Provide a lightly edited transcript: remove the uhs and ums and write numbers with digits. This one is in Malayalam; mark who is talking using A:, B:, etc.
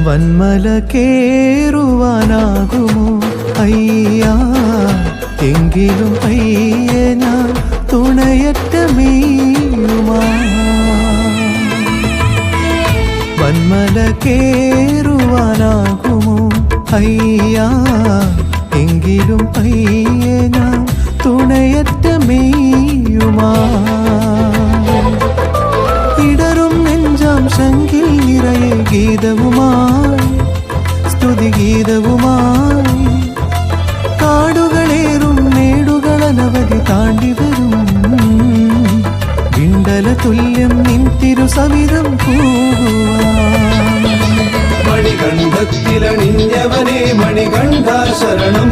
A: വന്മല കേറുവാനാകുമോ അയ്യാ, എങ്കിലും അയ്യേ ഞാൻ തുണയറ്റ മീയുമാ. വന്മല കേറുവാനാകുമോ അയ്യാ, എങ്കിലും അയ്യേ ഞാൻ തുണയറ്റ മീയുമാ. ഇടറും നെഞ്ചാം ശങ്കിൽ നിറയെ ഗീതവുമായി, സ്തുതിഗീതവുമായി. കാടുകളേറും മേടുകളനവധി താണ്ടി വരും, വിണ്ടല തുല്യം നിൻ തിരുസവിധം പോകുവാൻ.
B: മണികണ്ഠത്തിലണിഞ്ഞവനെ മണികണ്ഠ ശരണം.